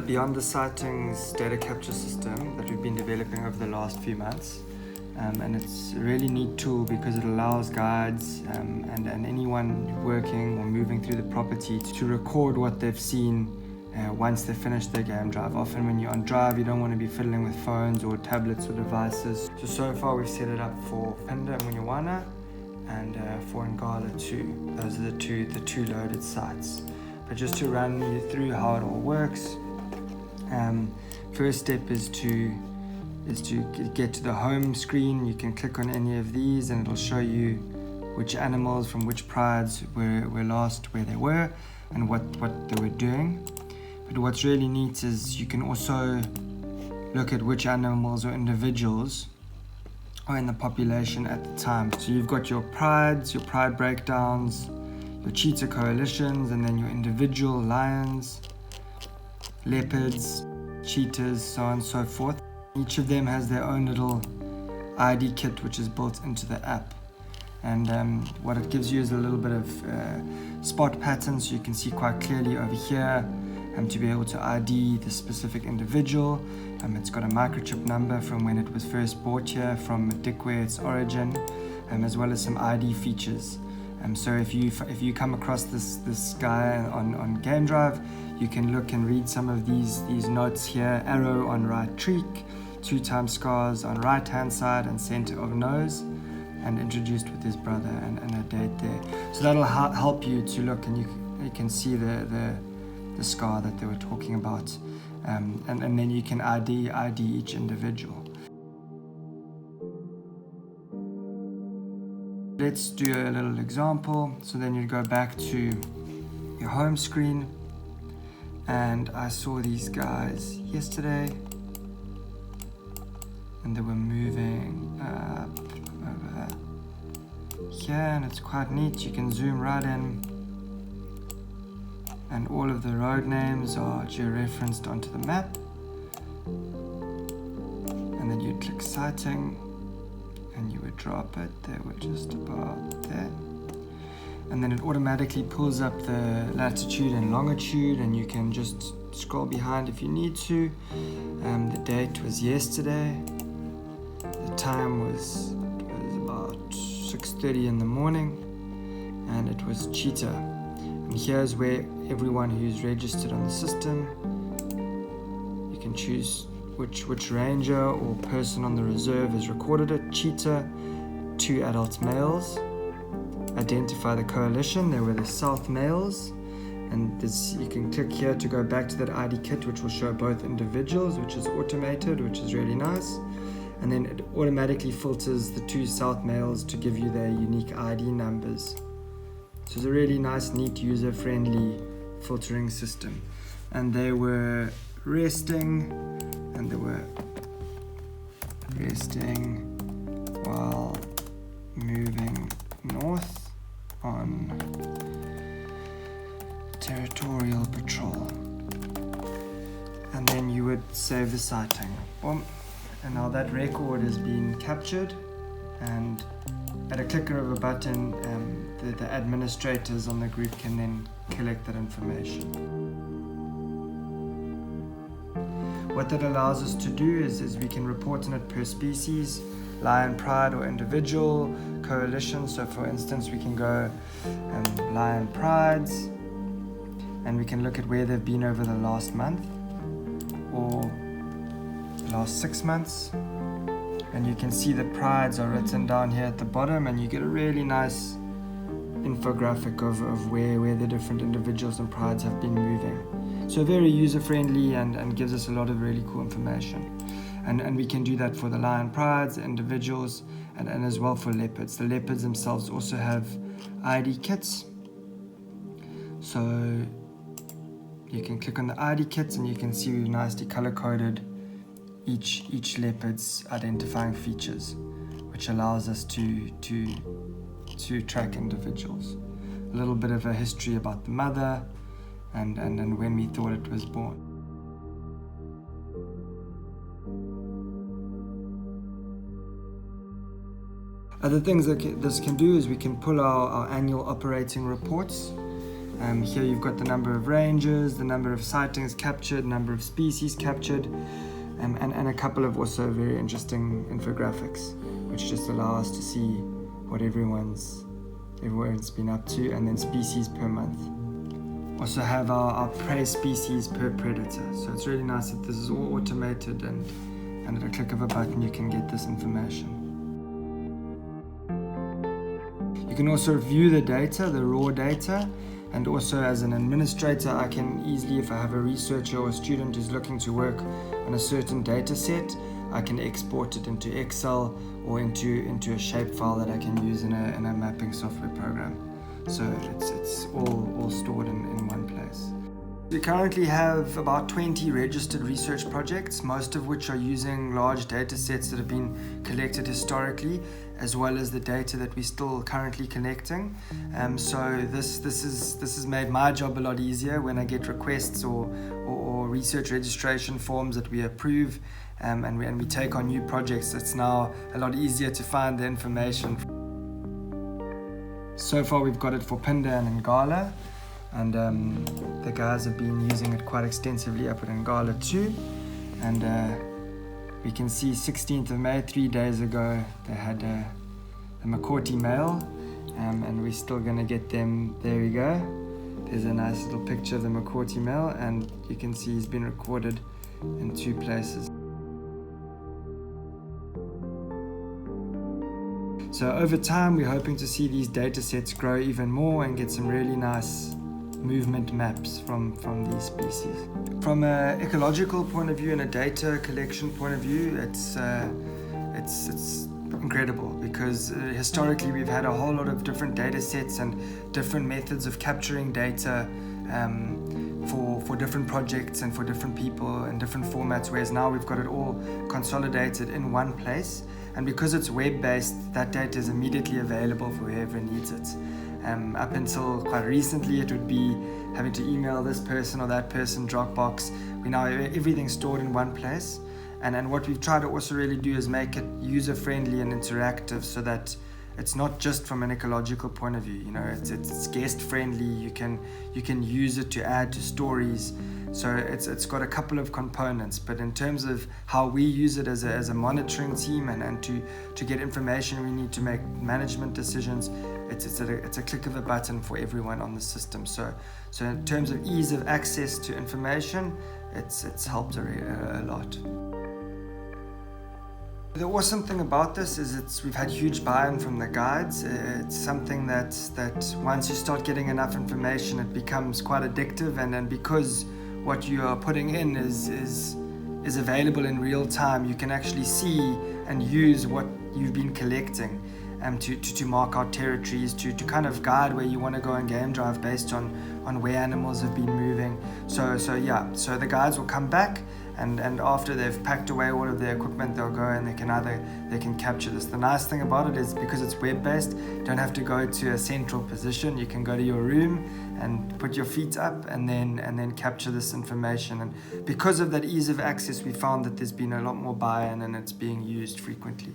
Phinda Beyond the Sightings data capture system that we've been developing over the last few months. And it's a really neat tool because it allows guides and anyone working or moving through the property to record what they've seen once they've finished their game drive. Often when you're on drive, you don't want to be fiddling with phones or tablets or devices. So far we've set it up for Phinda and Munyawana and for Ngala too. Those are the two loaded sites. But just to run you through how it all works, first step is to get to the home screen. You can click on any of these and it'll show you which animals from which prides were last where they were and what they were doing. But what's really neat is you can also look at which animals or individuals are in the population at the time. So you've got your prides, your pride breakdowns, your cheetah coalitions, and then your individual lions, leopards, cheetahs, so on and so forth. Each of them has their own little ID kit which is built into the app. And what it gives you is a little bit of spot patterns, so you can see quite clearly over here to be able to ID the specific individual. It's got a microchip number from when it was first bought here, from Madikwe, its origin, as well as some ID features. So if you come across this guy on Game Drive, you can look and read some of these notes here. Arrow on right cheek, 2 times scars on right hand side and center of nose, and introduced with his brother and a date there. So that'll help you to look, and you can see the scar that they were talking about, and then you can ID each individual. Let's do a little example. So then you go back to your home screen, and I saw these guys yesterday and they were moving up over here, and it's quite neat. You can zoom right in and all of the road names are georeferenced onto the map, and then you click sighting and you would drop it. They were just about there, and then it automatically pulls up the latitude and longitude, and you can just scroll behind if you need to. The date was yesterday, the time was about 6:30 in the morning, and it was cheetah. And here's where everyone who's registered on the system, you can choose which ranger or person on the reserve has recorded it. Cheetah, 2 adult males. Identify the coalition, they were the south males. And you can click here to go back to that ID kit, which will show both individuals, which is automated, which is really nice. And then it automatically filters the 2 south males to give you their unique ID numbers. So it's a really nice, neat, user-friendly filtering system. And they were resting, and they were resting while moving north on territorial patrol. And then you would save the sighting. Boom. And now that record has been captured, and at a clicker of a button, the administrators on the group can then collect that information. What that allows us to do is we can report on it per species, lion pride or individual, coalition. So for instance, we can go lion prides, and we can look at where they've been over the last month or the last 6 months. And you can see the prides are written down here at the bottom, and you get a really nice infographic of where the different individuals and prides have been moving. So very user-friendly and gives us a lot of really cool information. And we can do that for the lion prides, the individuals, and as well for leopards. The leopards themselves also have ID kits. So you can click on the ID kits and you can see we've nicely color-coded each leopard's identifying features, which allows us to track individuals. A little bit of a history about the mother and when we thought it was born. Other things that this can do is we can pull our annual operating reports Here you've got the number of ranges, the number of sightings captured, number of species captured, and a couple of also very interesting infographics, which just allow us to see what everyone's been up to, and then species per month. Also have our prey species per predator. So it's really nice that this is all automated, and at a click of a button you can get this information. You can also view the data, the raw data, and also as an administrator I can easily, if I have a researcher or a student who's looking to work on a certain data set, I can export it into Excel or into a shapefile that I can use in a mapping software program. So it's all stored in one place. We currently have about 20 registered research projects, most of which are using large data sets that have been collected historically, as well as the data that we're still currently collecting. So this has made my job a lot easier when I get requests or research registration forms that we approve, and we take on new projects. It's now a lot easier to find the information. So far we've got it for Phinda and Ngala, and the guys have been using it quite extensively up at Ngala too. And we can see 16th of May, 3 days ago, they had the Makoti male, and we're still going to get them. There we go. There's a nice little picture of the Makoti male, and you can see he's been recorded in 2 places. So over time, we're hoping to see these data sets grow even more and get some really nice movement maps from these species. From an ecological point of view and a data collection point of view, it's incredible, because historically we've had a whole lot of different data sets and different methods of capturing data for different projects and for different people in different formats, whereas now we've got it all consolidated in one place. And because it's web-based, that data is immediately available for whoever needs it. Up until quite recently, it would be having to email this person or that person, Dropbox. We now have everything stored in one place. And what we've tried to also really do is make it user-friendly and interactive, so that it's not just from an ecological point of view. You know, it's guest-friendly. You can use it to add to stories. So it's got a couple of components, but in terms of how we use it as a monitoring team and to get information we need to make management decisions, it's a click of a button for everyone on the system. So in terms of ease of access to information, it's helped a lot. The awesome thing about this is we've had huge buy-in from the guides. It's something that once you start getting enough information, it becomes quite addictive, and then because what you are putting in is available in real time, you can actually see and use what you've been collecting to mark out territories, to kind of guide where you want to go and game drive based on where animals have been moving. So the guides will come back, and after they've packed away all of their equipment, they'll go and they can capture this. The nice thing about it is, because it's web-based, you don't have to go to a central position. You can go to your room and put your feet up and then capture this information. And because of that ease of access, we found that there's been a lot more buy-in and it's being used frequently.